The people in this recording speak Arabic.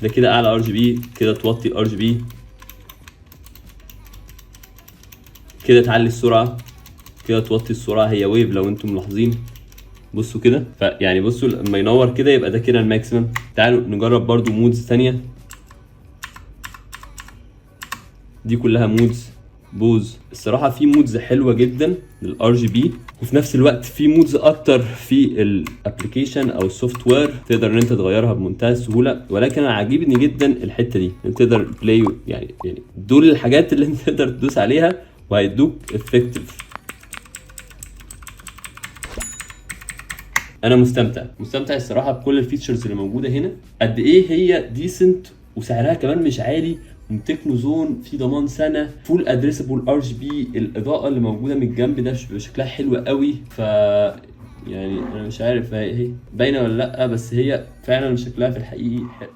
ده كده اعلى ار جي بي، كده توطي الار جي بي، كده تعلي السرعه، كده توطي السرعه، هي ويف لو انتم ملاحظين. بصوا كده، فيعني بصوا لما ينور كده يبقى ده كده الماكسيمم. تعالوا نجرب برضو مودز ثانيه، دي كلها مودز. بوز الصراحه في مودز حلوه جدا للار جي بي، وفي نفس الوقت في مودز اكتر في الابلكيشن او السوفت وير تقدر ان انت تغيرها بمنتهى السهوله. ولكن انا عاجبني جدا الحته دي، انت تقدر بلاي يعني دول الحاجات اللي انت تقدر تدوس عليها وهيدوك افكتيف. انا مستمتع الصراحه بكل الفيتشرز اللي موجوده هنا، قد ايه هي ديسنت وسعرها كمان مش عالي، وتكنو زون في ضمان سنه، فول ادريسبل ار جي بي، الاضاءه اللي موجوده من الجنب ده شكلها حلو قوي. يعني انا مش عارف هي باينه ولا لا، بس هي فعلا شكلها في الحقيقي حلو.